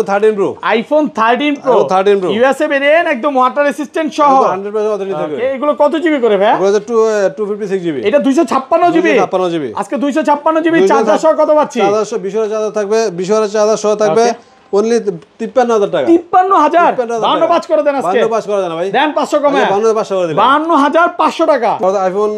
13 Pro iPhone 13 Pro USA variant একদম water resistant সহ 100% authentic থাকবে। এগুলো কত জিবি করে ভাই? এগুলো 256 জিবি। এটা 256 জিবি। 256 জিবি। আজকে 256 জিবি চার্জার সহ কত পাচ্ছি? 20,000 চার্জার থাকবে, 20,000 চার্জার সহ থাকবে only 53,000 টাকা। 53,000 52 করে দেন আজকে। 52 করে দেন ভাই। দেন 500 কমে। 52,500 করে দিলাম। 52,500 টাকা। iPhone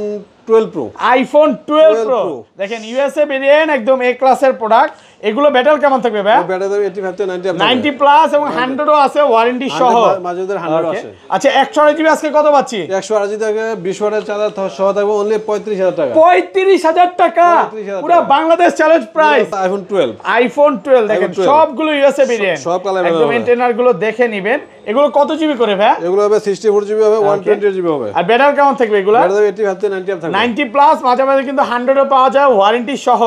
12 Pro। iPhone 12 Pro দেখেন USA ভেরিয়েন্ট একদম A ক্লাসের প্রোডাক্ট। এগুলো ব্যাটারি কেমন থাকবে ভাই? ব্যাটারি 85 থেকে 90 আপনি 90 প্লাস এবং 100 ও আছে ওয়ারেন্টি সহ। মাঝেদের 100 আছে। আচ্ছা 128 জিবি আজকে কত পাচ্ছি? 128 থেকে 20 ওয়াটের চার্জার সহ থাকবে only 35,000 টাকা। 35,000 টাকা। পুরো বাংলাদেশ চ্যালেঞ্জ প্রাইস। iPhone 12 দেখেন সবগুলো USA ভেরিয়েন্ট। সব কালার একদম এন্টেনার গুলো দেখে নেবেন। এগুলো কত জিবি করে ভাই? এগুলো হবে 64 জিবি হবে, 128 জিবি হবে। আর ব্যাটারি কেমন থাকবে এগুলো? ব্যাটারি 85 থেকে 90 থাকবে। 90 প্লাস মাঝে মাঝে কিন্তু 100 ও পাওয়া যায় ওয়ারেন্টি সহ।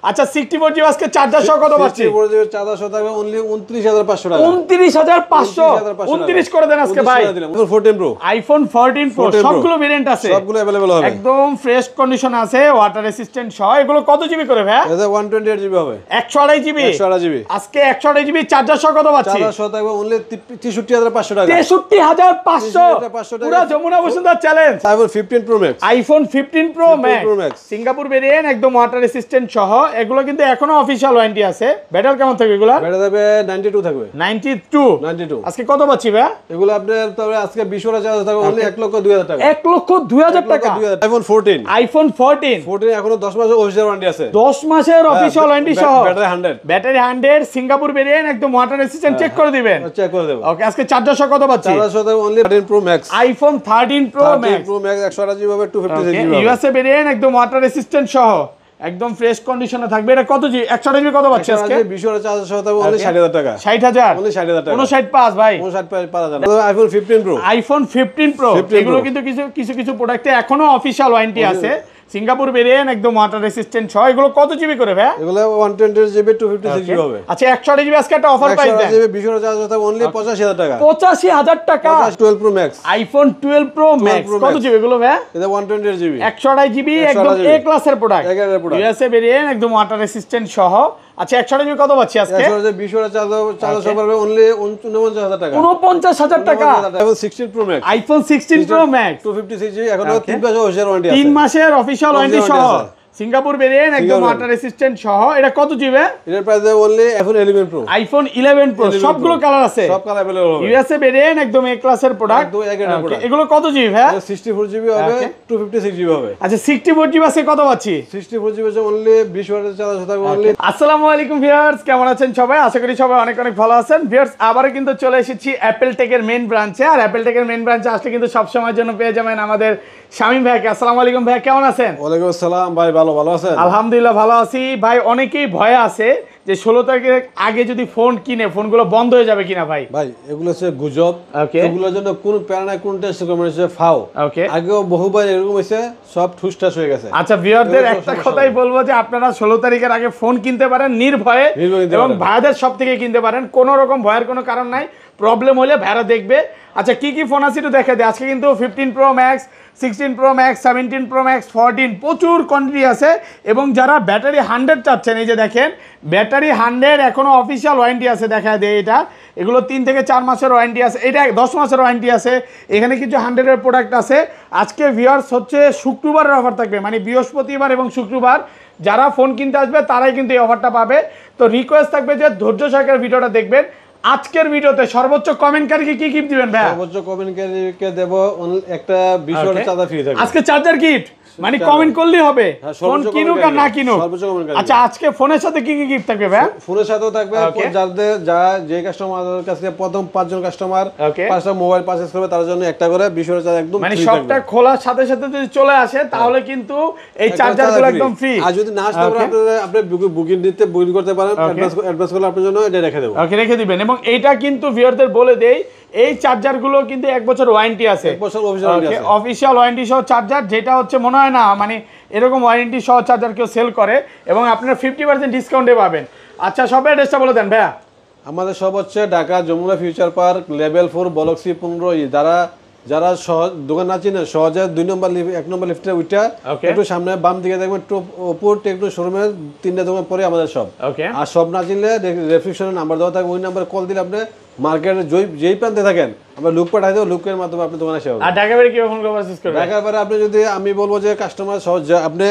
আচ্ছা 64 জিবি আজকে চার্জার সহ কত পাচ্ছি? 64 জিবি চার্জার সহ থাকবে only 29,500 টাকা। 29,500 29 করে দেন আজকে ভাই। iPhone 14 Pro। iPhone 14 Pro সবগুলো ভেরিয়েন্ট আছে। সবগুলো अवेलेबल হবে। একদম ফ্রেশ কন্ডিশন আছে, ওয়াটার রেসিস্ট্যান্ট সহ। এগুলো কত জিবি করে ভাই? এটা 128 জিবি হবে। 128 জিবি। 128 জিবি। আজকে 128 জিবি চার্জার সহ কত পাচ্ছি? চার্জার সহ থাকবে only 63,500 টাকা। 63,500 পুরো Jamuna Bashundhara challenge. iPhone 15 Pro Max। iPhone 15 Pro Max Singapore variant একদম ওয়াটার রেসিস্ট্যান্ট সহ। এগুলো কিন্তু এখনো অফিশিয়াল ওয়ারেন্টি আছে। ব্যাটারি কেমন থাকবে এগুলা? ব্যাটারি থাকবে 92 থাকবে। 92 আজকে কত পাচ্ছি ভাই? এগুলো আপনার তবে আজকে 20 ওয়াটের চার্জার থাকবে only 1,02,000 টাকা। 1,02,000 টাকা। iPhone 14 এখনো 10 মাসের অফিশিয়াল ওয়ারেন্টি আছে। 10 মাসের অফিশিয়াল ওয়ারেন্টি সহ। ব্যাটারি 100 সিঙ্গাপুর ভেরিয়েন্ট একদম ওয়াটার রেসিস্ট্যান্ট চেক করে দিবেন। চেক করে দেব। ওকে আজকে চার্জার সহ কত পাচ্ছি? চার্জার সহ থাকবে only 13 Pro Max। iPhone 13 Pro Max 128 GB হবে, 256 জিবি হবে। USA ভেরিয়েন্ট একদম ওয়াটার রেসিস্ট্যান্ট সহ একদম ফ্রেশ কন্ডিশনে থাকবে। এটা কত জি 128 জিবি কত পাচ্ছি আজকে? 20 ওয়াটের চার্জার সহ থাকবে only 60,000 টাকা। 60,000 only 60,000 টাকা। 59 ভাই 59 পাওয়া যায়। iPhone 15 Pro। iPhone 15 Pro এগুলো কিন্তু কিছু প্রোডাক্টে এখনো অফিশিয়াল ওয়ারেন্টি আছে। সিঙ্গাপুর ভেরিয়েন্ট একদম ওয়াটার রেসিস্ট্যান্ট সহ। এগুলো কত জিবি করে ভাই? এগুলো 128 জিবি 256 জিবি হবে। আচ্ছা 128 জিবি আজকে একটা অফার প্রাইস দেন। 128 জিবি 20 ওয়াটের চার্জার থাকবে only 85,000 টাকা। 85,000 টাকা। 12 Pro Max। iPhone 12 Pro Max কত জিবি এগুলো ভাই? এটা 128 জিবি। 128 জিবি একদম A ক্লাসের প্রোডাক্ট। USA ভেরিয়েন্ট একদম ওয়াটার রেসিস্ট্যান্ট সহ। আচ্ছা 128 জিবি কত পাচ্ছি আজকে? 20 ওয়াটের চার্জার সহ পাবে only 49,000 টাকা। 49,000 টাকা। iPhone 16 Pro Max। iPhone 16 Pro Max 256 GB এখনো 3 মাসের অফিশিয়াল ওয়ারেন্টি আছে। 3 মাসের অফিশিয়াল ওয়ারেন্টি সহ সিঙ্গাপুর ভেরিয়েন্ট একদম ওয়াটার রেসিস্ট্যান্ট সহ। এটা কত জিবি? এর price only iPhone 11 Pro। iPhone 11 Pro সবগুলো কালার আছে। সব কালার अवेलेबल হবে। USA ভেরিয়েন্ট একদম A ক্লাসের প্রোডাক্ট। এগুলো কত জিবি ভাই? 64 জিবি হবে, 256 জিবি হবে। আচ্ছা 64 জিবি আছে কত পাচ্ছি? 64 জিবি আছে only 20 ওয়াটের চার্জার থাকবে only। আসসালামু আলাইকুম ভিউয়ার্স, কেমন আছেন সবাই? আশা করি সবাই অনেক অনেক ভালো আছেন। ভিউয়ার্স আবারো কিন্তু চলে এসেছি অ্যাপল টেকের মেইন ব্রাঞ্চে। আর অ্যাপল টেকের মেইন ব্রাঞ্চে আসলে কিন্তু সব সময়ের জন্য পেয়ে যাবেন আমাদের শামীম ভাইকে। আসসালামু আলাইকুম ভাই, কেমন আছেন? ওয়ালাইকুম আসসালাম ভাই, ভালো আছেন? আলহামদুলিল্লাহ ভালো আছি ভাই। অনেকেই ভয়ে আছে যে 16 তারিখের আগে যদি ফোন কিনে ফোনগুলো বন্ধ হয়ে যাবে কিনা ভাই। ভাই এগুলো হচ্ছে গুজব। এগুলোর জন্য কোনো প্যারা নাই, কোন টেস্ট করে হচ্ছে ফাও। আগেও বহুবার এরকম হয়েছে, সব ঠুসঠাস হয়ে গেছে। আচ্ছা ভিউয়ারদের একটা কথাই বলবো যে আপনারা 16 তারিখের আগে ফোন কিনতে পারেন নির্ভয়ে, এবং ভাইদের সব থেকে কিনতে পারেন। কোনো রকম ভয়ের কোনো কারণ নাই। প্রবলেম হলে ভাইরা দেখবে। আচ্ছা কি কি ফোন আছে একটু দেখা দেয়। আজকে কিন্তু 15 Pro Max, 16 Pro Max, 17 Pro Max, 14 প্রচুর কোয়ান্টিটি আছে। এবং যারা ব্যাটারি 100 চাচ্ছেন, এই যে দেখেন ব্যাটারি 100 এখনো অফিসিয়াল ওয়ারেন্টি আছে। দেখা দেয় এটা, এগুলো 3 থেকে 4 মাসের ওয়ারেন্টি আছে। এটা 10 মাসের ওয়ারেন্টি আছে। এখানে কিছু 100-এর প্রোডাক্ট আছে। আজকে ভিউয়ার্স হচ্ছে শুক্রবারের অফার থাকবে, মানে বৃহস্পতিবার এবং শুক্রবার যারা ফোন কিনতে আসবে তারাই কিন্তু এই অফারটা পাবে। তো রিকোয়েস্ট থাকবে যে ধৈর্য সহকারে ভিডিওটা দেখবেন। আজকের ভিডিওতে সর্বোচ্চ কমেন্টকারীকে কি গিফট দিবেন ভাই? সর্বোচ্চ কমেন্টকারীকে দেব একটা 20 ওয়াটের চার্জার ফ্রি থাকবে। আজকে চার্জার গিফট, মানে কমেন্ট করলেই হবে, ফোন কিনুক আর না কিনুক। আচ্ছা আজকে ফোনের সাথে কি কি গিফট থাকবে ভাই? ফোনের সাথেও থাকবে যে কাস্টমারের কাছে প্রথম 5 জন কাস্টমার 5টা মোবাইল পারচেজ করবে তার জন্য একটা করে 20 ওয়াটের চার্জার একদম ফ্রি থাকবে। মানে সবটা খোলার সাথে সাথে যদি চলে আসে তাহলে কিন্তু এই চার্জারগুলো একদম ফ্রি। আর যদি না আসতে পারে আপনি বুকিং করতে পারেন, অ্যাডভান্স করলে আপনার জন্য এটা রেখে দেব। ওকে রেখে দিবেন। এবং এইটা কিন্তু ভিউয়ারদের বলে দেই, এই চার্জারগুলো কিন্তু 1 বছর ওয়ারেন্টি আছে। 1 বছর অফিশিয়াল ওয়ারেন্টি সহ চার্জার, যেটা হচ্ছে মনে হয় না মানে এরকম ওয়ারেন্টি সহ চার্জার কেউ সেল করে। এবং আপনারা 50% ডিসকাউন্টে পাবেন। আচ্ছা সব অ্যাড্রেসটা বলে দেন ভাইয়া। আমাদের সব হচ্ছে Dhaka Jamuna future park level 4 block C 15। যারা যারা দোকান না চিনে সহজে 2 নম্বর লিফট 1 নম্বর লিফটে উঠা একটু সামনে বাম দিকে দেখবেন উপর টেকনো শোরুমের 3টা দোকান পরে আমাদের সব। আর সব না চিনলে রেফ্রিজারেশনের নাম্বার দেওয়া থাকে, ওই নাম্বারে কল দিলে আপনি মার্কেটের যেই প্রান্তে থাকেন আমরা লুক পাঠাই দেব, লুকের মাধ্যমে আপনি দোকানে আসে হবে। আর ঢাকা বাইরে কিভাবে ফোন করে পারচেজ করবেন? ঢাকা বাইরে আপনি যদি আমি বলবো যে কাস্টমার সহজ আপনি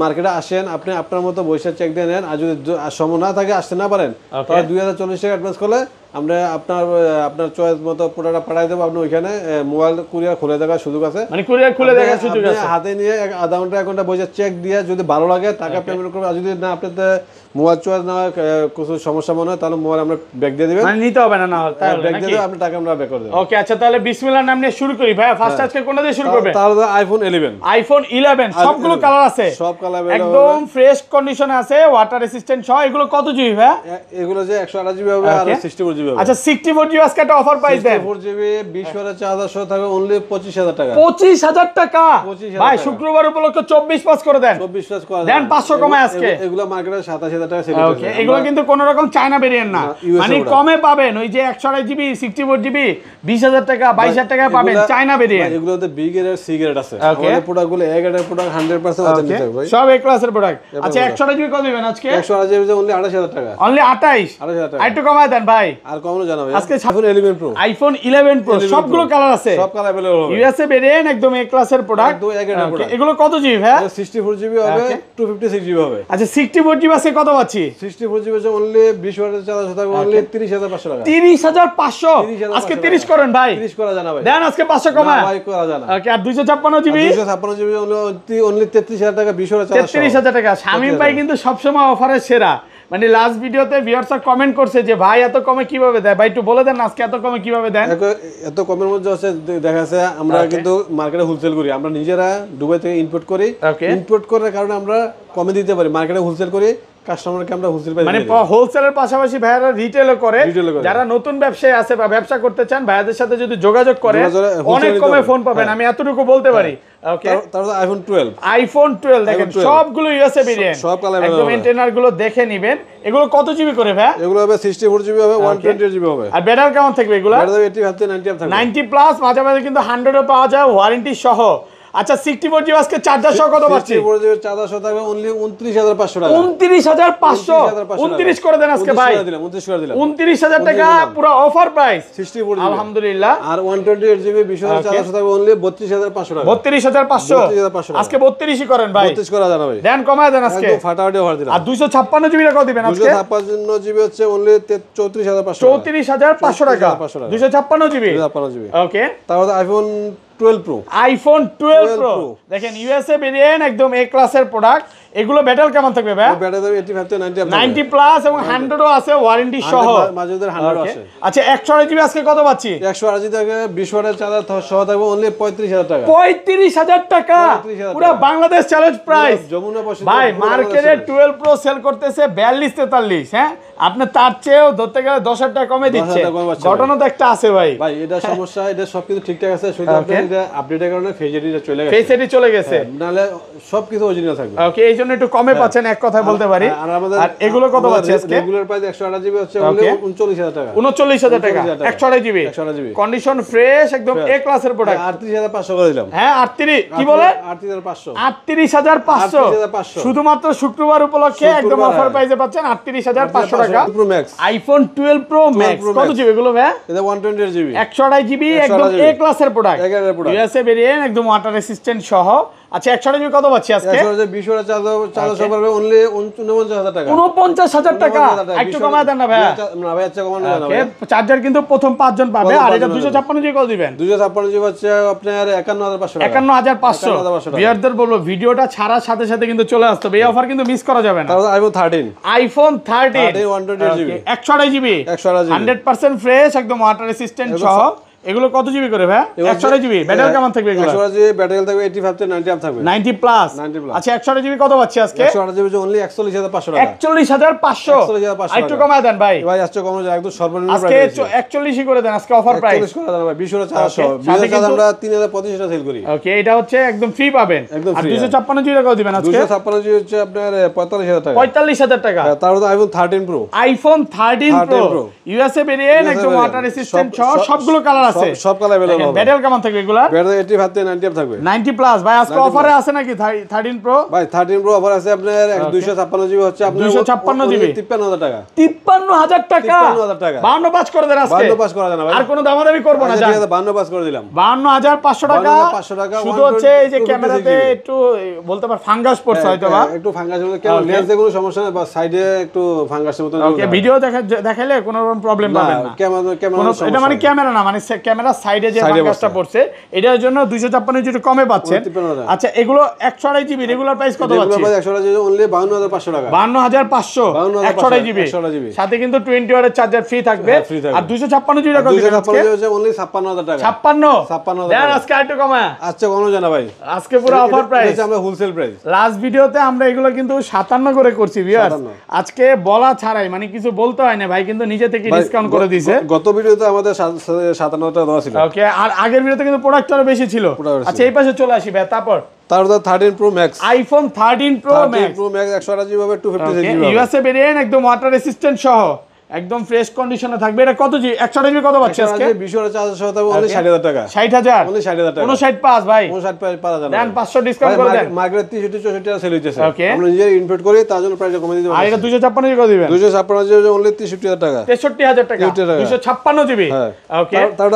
মার্কেটে আসেন, আপনি আপনার মতো বৈশা চেক দিয়ে নেন, আর যদি সময় না থাকে আসতে না পারেন তাহলে 2040 টাকা অ্যাডভান্স করলে আমরা আপনার চয়েস মতো প্রোডাক্টটা পাঠাই দেবো। আপনি ওইখানে মোবাইল কুরিয়ার খুলে দেওয়ার সুযোগ আছে, মানে কুরিয়ার খুলে দেওয়ার সুযোগ আছে। হাতে নিয়ে আধা ঘন্টা 1 ঘন্টা বসে চেক দিয়ে যদি ভালো লাগে টাকা পেমেন্ট করবেন, আর যদি না আপনাদের মোবাইল চয়েস না কিছু সমস্যা মনে হয় তাহলে মোবাইল আমরা ব্যাক দিয়ে দিবেন, মানে নিতে হবে না, না তাহলে ব্যাক দিয়ে দেব, আপনি টাকা আমরা ব্যাক করে দেব। ওকে আচ্ছা, তাহলে বিসমিল্লাহর নাম নিয়ে শুরু করি ভাই। ফার্স্ট আজকে কোনটা দিয়ে শুরু করবেন? তাহলে আইফোন 11। আইফোন 11 সবগুলো কালার আছে, সব কালার একদম ফ্রেশ কন্ডিশনে আছে, ওয়াটার রেসিস্ট্যান্ট সহ। এগুলো কত জিবি ভাই? এগুলো যে 128 জিবি হবে আর 64 জিবি হবে। আচ্ছা 64 জিবি আজকে একটা অফার প্রাইস দেন। 64 জিবি 20 হাজার চার্জার সহ থাকবে অনলি 25000 টাকা। 25000 টাকা ভাই, শুক্রবার উপলক্ষে 24 পাস করে দেন। 24 পাস করে দেন 500 কমায় আজকে। এগুলো মার্কেটে 27000 টাকা সেল হচ্ছে। এগুলো কিন্তু কোনো রকম চায়না ভেরিয়েন্ট না, মানে কমে পাবেন। ওই যে 128 জিবি 64 জিবি 20000 টাকা 22000 টাকা পাবেন চায়না ভেরিয়েন্ট। এগুলোতে বি গ্রেড সি গ্রেড আছে। আমাদের প্রোডাক্টগুলো এ গ্রেডের প্রোডাক্ট 100% অথেন্টিক থাকবে ভাই, সব এ ক্লাসের প্রোডাক্ট। আচ্ছা 128 জিবি কত দিবেন আজকে? 128 জিবি অনলি 28000 টাকা। অনলি 28000 টাকা। একটু কমায় দেন ভাই। আর কমানো জানা ভাই। আজকে আইফোন 11 প্রো, আইফোন 11 প্রো সবগুলো কালার আছে, সব কালার अवेलेबल হবে। ইউএসএ ভেরিয়েন্ট একদম এ ক্লাসের প্রোডাক্ট, একদম এ গ্রেডের প্রোডাক্ট। এগুলো কত জিবি ভাই? 64 জিবি হবে, 256 জিবি হবে। আচ্ছা 64 জিবি আছে কত পাচ্ছি? 64 জিবি আছে অনলি 20 ওয়াটের চার্জার সাথে অনলি 30500 টাকা। 30500 আজকে 30 করেন ভাই। 30 করা জানা ভাই। দেন আজকে 500 কমা। না ভাই করা জানা। ওকে আর 256 জিবি? 256 জিবি অনলি 33000 টাকা 20 ওয়াটের চার্জার। 33000 টাকা। শামিম ভাই কিন্তু সবসময় অফারের সেরা। মানে লাস্ট ভিডিওতে ভিউয়ার্সরা কমেন্ট করছে যে ভাই এত কমে কিভাবে দেয়, ভাই একটু বলে দেন আজকে এত কমে কিভাবে দেন। এত কমের মধ্যে আছে দেখা যাচ্ছে আমরা কিন্তু মার্কেটে হোলসেল করি, আমরা নিজেরা দুবাই থেকে ইম্পোর্ট করি, ইম্পোর্ট করার কারণে আমরা কমে দিতে পারি, মার্কেটে হোলসেল করি, কাস্টমারকে আমরা হোলসেল প্রাইসে মানে হোলসেলের পাশাপাশি ভাইয়ারা রিটেলও করে। যারা নতুন ব্যবসায়ী আছে বা ব্যবসা করতে চান ভাইয়াদের সাথে যদি যোগাযোগ করে অনেক কমে ফোন পাবেন, আমি এতটুকু বলতে পারি। ওকে তারপর আইফোন 12, আইফোন 12 দেখেন সবগুলো ইউএসএ ভেরিয়েন্ট, সব কালার একদম এন্টেনার গুলো দেখে নেবেন। এগুলো কত জিবি করে ভাই? এগুলো হবে 64 জিবি হবে, 128 জিবি হবে। আর ব্যাটারি কেমন থাকবে এগুলো? ব্যাটারি 80 থেকে 90 থাকবে। 90 প্লাস, মাঝে মাঝে কিন্তু 100 ও পাওয়া যায় ওয়ারেন্টি সহ। আচ্ছা 64 জিবি আজকে চার্জার সহ কত পাচ্ছি? 64 জিবি চার্জার সহ থাকবে অনলি 29500 টাকা। 29500 29 করে দেন আজকে ভাই। 29 করে দিলাম। 29000 টাকা পুরো অফার প্রাইস 64 জিবি আলহামদুলিল্লাহ। আর 128 জিবি 20000 চার্জার সহ থাকবে অনলি 32500 টাকা। 32500 আজকে 32ই করেন ভাই। 32 করা জানা ভাই। দেন কমায় দেন আজকে। একদম ফাটাফাটি অফার দিলাম। আর 256 জিবি কত দিবেন আজকে? 256 জিবি হচ্ছে অনলি 34500 34500 টাকা। 256 জিবি। ওকে তারপর আইফোন 12 প্রো, আইফোন 12 প্রো দেখেন ইউএসএ ভেরিয়েন্ট একদম এ ক্লাসের প্রোডাক্ট। এগুলো ব্যাটারি কেমন থাকবে ভাই? ব্যাটারি 85 থেকে 90 90 প্লাস এবং 100 ও আছে ওয়ারেন্টি সহ। মাঝেদের 100 আছে। আচ্ছা 128 জিবি আজকে কত পাচ্ছি? 128 থেকে 20 ওয়াটের চার্জার সহ থাকবে অনলি 35000 টাকা। 35000 টাকা পুরো বাংলাদেশ চ্যালেঞ্জ প্রাইস। যমুনা পাশে ভাই মার্কেটে 12 প্রো সেল করতেছে 42 43, হ্যাঁ আপনি তার চেয়েও ধরতে গেলে 10000 টাকা কমে দিচ্ছে। ঘটনা তো একটা আছে ভাই। ভাই এটা সমস্যা, এটা সবকিছু ঠিকঠাক আছে, শুধু আপনাদের এটা আপডেটের কারণে ফেজ এডিটা চলে গেছে। ফেজ এডি চলে গেছে, নালে সবকিছু অরিজিনাল থাকবে। ওকে এই জন্য একটু কমে পাচ্ছেন এক কথায় বলতে পারি। আর এগুলো কত পাচ্ছি আজকে? রেগুলার প্রাইস 128 জিবি হচ্ছে অনলি 39000 টাকা। 39000 টাকা 128 জিবি। কন্ডিশন ফ্রেশ একদম এ ক্লাসের প্রোডাক্ট। 38500 করে দিলাম। হ্যাঁ 38 কি বলে? 38500 38500 শুধুমাত্র শুক্রবার উপলক্ষে একদম অফার প্রাইসে পাচ্ছেন 38500 টাকা। আইফোন 12 প্রো ম্যাক্স কত জিবি এগুলো ভাই? এটা 128 জিবি 128 জিবি একদম এ ক্লাসের প্রোডাক্ট। ইউএসএ ভেরিয়েন্ট একদম ওয়াটার রেসিস্ট্যান্ট সহ। আচ্ছা 128 জিবি কত পাচ্ছি আজকে? 120 ওয়াট চার্জার সহ পারবে অনলি 49000 টাকা। 49000 টাকা একটু কমায় দেন না ভাই। না ভাই আচ্ছা কমানো না ভাই। চার্জার কিন্তু প্রথম 5 জন পাবে। আর এটা 256 জিবি কত দিবেন? 256 জিবি হচ্ছে আপনার 51500 টাকা। 51500 ভিউয়ারদের বলবো ভিডিওটা ছাড়ার সাথে সাথে কিন্তু চলে আসতে হবে, এই অফার কিন্তু মিস করা যাবে না। তারপর আইফোন 13 128 জিবি 128 জিবি 100% ফ্রেশ একদম ওয়াটার রেসিস্ট্যান্ট সহ। এগুলো কত জিবি করে ভাই? 128 জিবি ব্যাটারি কেমন থাকবে এগুলো? 128 জিবি ব্যাটারি থাকবে 85 থেকে 90 আপ থাকবে। 90 প্লাস। আচ্ছা 128 জিবি কত পাচ্ছি আজকে? 128 জিবি অনলি 41500 টাকা। 41500 একটু কমায় দেন ভাই। ভাই আজকে কমানো যায় একদম সর্বনিম্ন প্রাইস। আজকে 41 করে দেন আজকে অফার প্রাইস। 41 করে দেন ভাই 20 ওয়াট চার্জার 20 চার্জার আমরা 3025 টাকা সেল করি। ওকে এটা হচ্ছে একদম ফ্রি পাবেন। আর 256 জিবি কত দিবেন আজকে? 256 জিবি হচ্ছে আপনার 45000 টাকা। 45000 টাকা। তারপর iPhone 13 pro. IPhone 13 pro USA variant একদম ওয়াটার রেসিস্ট্যান্ট সহ সবগুলো কালার আছে সব কালার अवेलेबल হবে ব্যাটারি কেমন থাকবে এগুলা ব্যাটারি 85 থেকে 90 থাকবে 90 প্লাস ভাই আজকে অফারে আছে নাকি 13 প্রো ভাই 13 প্রো অফার আছে আপনার 256 জিবি হচ্ছে আপনার 256 জিবি 53000 টাকা 53000 টাকা 53000 টাকা 52 পাস করে দেন আজকে 52 পাস করা যায় না ভাই আর কোনো দামাদামি করব না ঠিক আছে 52 পাস করে দিলাম 52500 টাকা 500 টাকা শুধু হচ্ছে এই যে ক্যামেরাতে একটু বলতে পার ফাঙ্গাস পড়ছে হয়তো বা একটু ফাঙ্গাসের মতো কেন লেন্সে কোনো সমস্যা নেই বা সাইডে একটু ফাঙ্গাসের মতো ওকে ভিডিও দেখাইলে কোনো প্রবলেম পাবেন না ক্যামেরা এটা মানে ক্যামেরা না মানে ক্যামেরা সাইডে যে ফাঙ্গাসটা পড়ছে এটার জন্য 256 জিবি কমে পাচ্ছেন আচ্ছা এগুলো 128 জিবি রেগুলার প্রাইস কত পাচ্ছেন রেগুলার প্রাইস 128 জিবি অনলি 52500 টাকা 52500 128 জিবি সাথে কিন্তু 20 ওয়াটের চার্জার ফ্রি থাকবে আর 256 জিবি কত দিবেন আজকে 256 হচ্ছে অনলি 56000 টাকা 56 দেন আজকে আরেকটু কমা আচ্ছা কোনো জানা ভাই আজকে পুরো অফার প্রাইস আমরা হোলসেল প্রাইস লাস্ট ভিডিওতে আমরা এগুলো কিন্তু 57 করে করছি ভিউয়ার্স আজকে বলা ছাড়াই মানে কিছু বলতে হয় না ভাই কিন্তু নিজে থেকে ডিসকাউন্ট করে দিয়েছে গত ভিডিওতে আমাদের 57 টাকা দেওয়া ছিল ওকে আর আগের ভিডিওতে কিন্তু প্রোডাক্ট আরো বেশি ছিল আচ্ছা এই পাশে চলে আসি ভাই তারপর 13 pro max iPhone 13 pro max 128 GB হবে 256 জিবি ইউএসএ ভেরিয়েন্ট একদম ওয়াটার রেসিস্ট্যান্ট সহ একদম ফ্রেশ কন্ডিশনে থাকবে এটা কত জি 128 জিবি কত পাচ্ছি আজকে 20 ওয়াটের চার্জার সহ থাকবে অনলি 60000 টাকা 60000 অনলি 60000 টাকা 59 পাস ভাই 59 পাওয়া যাবে দেন 500 ডিসকাউন্ট করে দেন মার্কেটে 63 64 টাকা সেল হইতেছে আমরা নিজে ইনপুট করি তার জন্য প্রাইস কমিয়ে দিতে আর এটা 256 জিবি কত দিবেন 256 জিবি অনলি 63000 টাকা 63000 টাকা 256 জিবি ওকে তারপর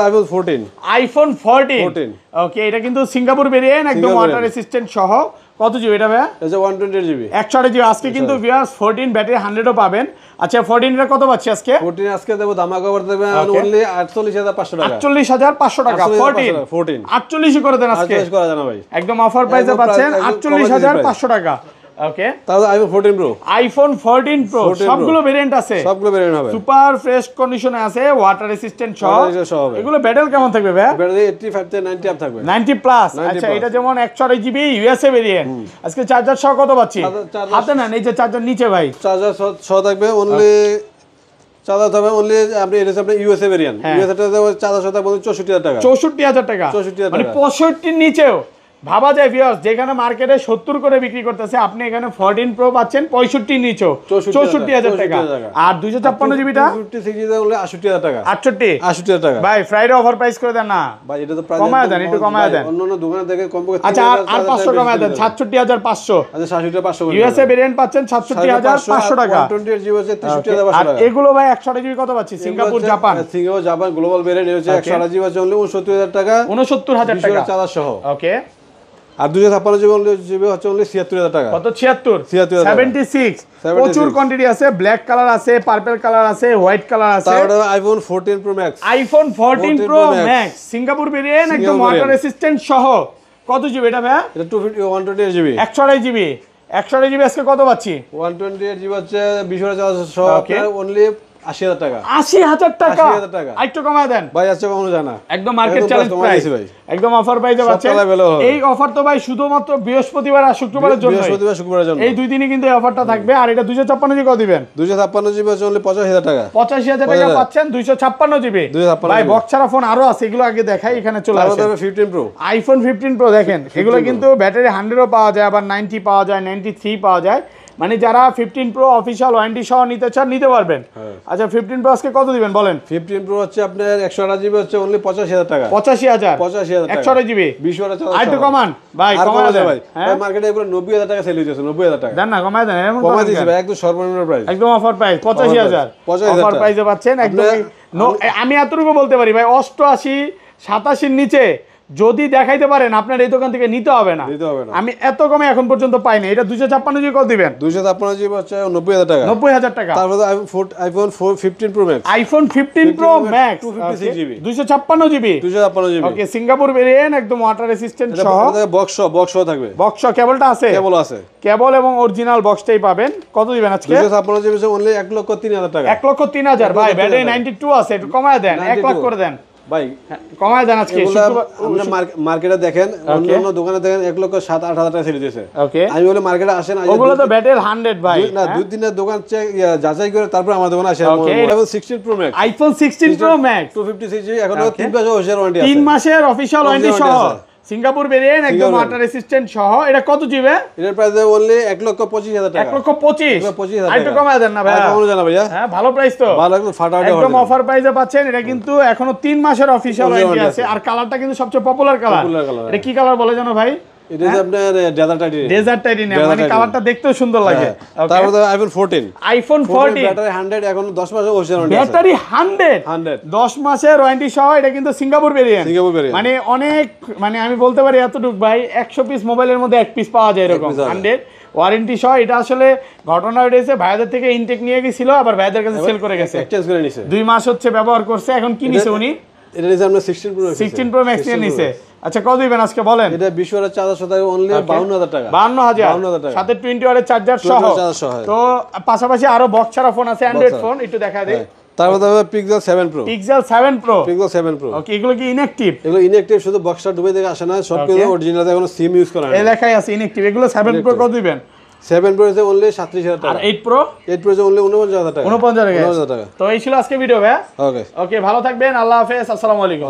আইফোন 14 ওকে এটা কিন্তু সিঙ্গাপুর ভেরিয়েন্ট একদম ওয়াটার রেসিস্ট্যান্ট সহ কত জিবি এটা ভাই এটা 128 জিবি 128 জিবি আজকে কিন্তু ভিউয়ার্স 14 ব্যাটারি 100 ও পাবেন আচ্ছা 14 এর কত পাচ্ছি আজকে 14 আজকে দেব ধামাকা করে দেবেন অনলি 48500 টাকা 48500 টাকা 14 48 করে দেন আজকে 48 করা জানা ভাই একদম অফার প্রাইসে পাচ্ছেন 48500 টাকা ওকে তাহলে আইফোন 14 প্রো সবগুলো ভেরিয়েন্ট আছে সবগুলো ভেরিয়েন্ট হবে সুপার ফ্রেশ কন্ডিশনে আছে ওয়াটার রেসিস্ট্যান্ট সহ এগুলো ব্যাটারি কেমন থাকবে ভাই ব্যাটারি 85 থেকে 90 আপ থাকবে 90 প্লাস আচ্ছা এটা যেমন 128 জিবি ইউএসএ ভেরিয়েন্ট আজকে চার্জার সহ কত পাচ্ছি হাতে না এই যে চার্জার নিচে ভাই চার্জার সহ থাকবে অনলি চার্জার থাকবে অনলি আপনি এটা আপনি ইউএসএ ভেরিয়েন্ট ইউএসএ টা চার্জার সহ থাকবে 64000 টাকা 64000 টাকা মানে 65 নিচেও ভাবা যায় ভিউয়ার্স যেখানে মার্কেটে 70 করে বিক্রি করতেছে আপনি এখানে 14 প্রো পাচ্ছেন 65 নিচেও 64000 টাকা আর 256 জিবিটা 56 জিবি হলে 68000 টাকা 68000 টাকা ভাই ফ্রাইডে অফার প্রাইস করে দেন না ভাই এটা তো প্রাইস কমায় দেন একটু কমায় দেন অন্যান্য দোকানে থেকে কম করে আচ্ছা আর 500 কমায় দেন 67500 আচ্ছা 67500 ইউএসএ ভেরিয়েন্ট পাচ্ছেন 67500 টাকা 128 জিবি হচ্ছে 63500 টাকা আর এগুলো ভাই 128 জিবি কত পাচ্ছি সিঙ্গাপুর জাপান গ্লোবাল ভেরিয়েন্ট হচ্ছে 128 জিবি হচ্ছে অনলি 69000 টাকা 69000 টাকা চার্জার সহ ওকে আর 256 জিবি হচ্ছে অনলি 76000 টাকা কত 76 প্রচুর কোয়ান্টিটি আছে ব্ল্যাক কালার আছে পার্পল কালার আছে হোয়াইট কালার আছে তারপরে iPhone 14 pro max iPhone 14 pro max Singapore variant একদম ওয়াটার রেসিস্ট্যান্ট সহ কত জিবি এটা ভাই এটা 128 জিবি 128 জিবি 128 জিবি আজকে কত পাচ্ছি 128 জিবি হচ্ছে 20 চার্জার সহ অনলি 80000 টাকা 80000 টাকা আরেকটু কমায় দেন ভাই আচ্ছা কমানো জানা একদম মার্কেট চ্যালেঞ্জ প্রাইস একদম অফার প্রাইসে পাচ্ছেন এই অফার তো ভাই শুধুমাত্র বৃহস্পতিবার আর শুক্রবারের জন্য এই দুই দিনই কিন্তু এই অফারটা থাকবে আর এটা 256 জিবি কত দিবেন 256 জিবি হচ্ছে অনলি 85000 টাকা 85000 টাকা পাচ্ছেন 256 জিবি ভাই বক্স ছাড়া ফোন আরো আছে এগুলো আগে দেখাই এখানে চলে আসে 15 প্রো আইফোন 15 প্রো দেখেন এগুলো কিন্তু ব্যাটারি 100 ও পাওয়া যায় আবার 90 পাওয়া যায় 93 পাওয়া যায় মানে যারা 15 প্রো অফিশিয়াল ওয়ারেন্টি সহ নিতে চান নিতে পারবেন আচ্ছা 15 প্রো আজকে কত দিবেন বলেন 15 প্রো হচ্ছে আপনার 128 জিবি হচ্ছে অনলি 85000 টাকা 85000 টাকা 128 জিবি 20 ওয়াট চার্জার আরেকটু কমান ভাই কমায় দেন ভাই মার্কেটে এগুলো 90000 টাকা সেল হইছে 90000 টাকা দেন না কমায় দেন এমন কমায় দিছি ভাই একদম সর্বনিম্ন প্রাইস একদম অফার প্রাইস 85000 অফার প্রাইসে পাচ্ছেন একদম আমি এতটুকু বলতে পারি ভাই 88 87 নিচে যদি দেখাইতে পারেন আপনার এই দোকান থেকে নিতে হবে না আমি এত কমে এখন পর্যন্ত পাই না এটা 256 জিবি কত দিবেন 256 জিবি হচ্ছে 90000 টাকা 90000 টাকা তারপরে iPhone 15 pro max iPhone 15 pro max 256 GB 256 GB ওকে সিঙ্গাপুর ভেরিয়েন্ট একদম ওয়াটার রেসিস্ট্যান্ট সহ বক্স থাকবে বক্স কেবলটা আছে কেবল এবং অরিজিনাল বক্সটাই পাবেন কত দিবেন আজকে 256 জিবি অনলি 1,03,000 টাকা 1,03,000 ভাই ব্যাটারি 92 আছে একটু কমায় দেন 1 লাখ করে দেন ভাই কমায় দেন আজকে আমরা মার্কেটে দেখেন অন্য দোকানে দেখেন 1,07,000-8,000 টাকা সেল দিতেছে ওকে আমি বলে মার্কেটে আসেন ওগুলো তো ব্যাটারি 100 ভাই না দুই দিনের দোকান চেক যাচাই করে তারপর আমাদের দোকানে আসেন iPhone 16 pro max iPhone 16 pro max 256 GB এখনো 3 মাসের অফিশিয়াল ওয়ারেন্টি আছে 3 মাসের অফিশিয়াল ওয়ারেন্টি সহ সিঙ্গাপুর ভেরিয়েন্ট একদম ওয়াটার রেসিস্ট্যান্ট সহ। এটা কত জিবি? এটার প্রাইস অনলি 1,25,000 টাকা। 1,25,000 আর একটু কমায় দেন না ভাই? কমানো যায় না ভাইয়া? হ্যাঁ ভালো প্রাইস তো, ভালো একদম ফাটাফাটি একদম অফার প্রাইসে পাচ্ছেন। এটা কিন্তু এখনো 3 মাসের অফিশিয়াল ওয়ারেন্টি আছে। আর কালারটা কিন্তু সবচেয়ে পপুলার কালার। এটা কি কালার বলে জানো ভাই? এটা যে আপনার ডেজার্ট টাইটেনিয়াম, মানে কালারটা দেখতেও সুন্দর লাগে। তারপর আইফোন 14 ব্যাটারি 100 এখন 10 মাসের ওয়ারেন্টি আছে। ব্যাটারি 100 10 মাসের ওয়ারেন্টি সহ। এটা কিন্তু সিঙ্গাপুর ভেরিয়েন্ট। মানে অনেক, মানে আমি বলতে পারি এতটুকু ভাই, 100 পিস মোবাইলের মধ্যে 1 পিস পাওয়া যায় এরকম 100 ওয়ারেন্টি সহ। এটা আসলে ঘটনা হয়েছে ভাইয়াদের থেকে ইনটেক নিয়ে গেছিল, আবার ভাইয়াদের কাছে সেল করে গেছে, এক্সচেঞ্জ করে নিছে। 2 মাস হচ্ছে ব্যবহার করছে। এখন কি নিছে উনি? এটা নিছে আমরা 16 Pro Max নিয়ে নিছে। আচ্ছা কত দিবেন আজকে বলেন? এটা 20 ওয়াটের চার্জার সাথে অনলি 52,000 টাকা। 52,000 টাকা সাথে 20 ওয়াটের চার্জার সহ। তো পাশাপাশি আরো বক্স ছাড়া ফোন আছে, অ্যান্ড্রয়েড ফোন একটু দেখা দেই। তারপর Pixel 7 Pro। Pixel 7 Pro। ওকে, এগুলো কি ইনঅ্যাকটিভ? এগুলো ইনঅ্যাকটিভ, শুধু বক্সটা ডুবে থেকে আসে না, সব কিছু অরিজিনাল, এখনো সিম ইউজ করা না। এই লেখাই আছে ইনঅ্যাকটিভ। এগুলো 7 Pro কত দিবেন? 7 Pro এর অনলি 37,000 টাকা। আর 8 Pro? 8 Pro এর অনলি 49,000 টাকা। 49,000 টাকা। তো এই ছিল আজকে ভিডিও ভাই। ওকে, ভালো থাকবেন, আল্লাহ হাফেজ, আসসালামু আলাইকুম।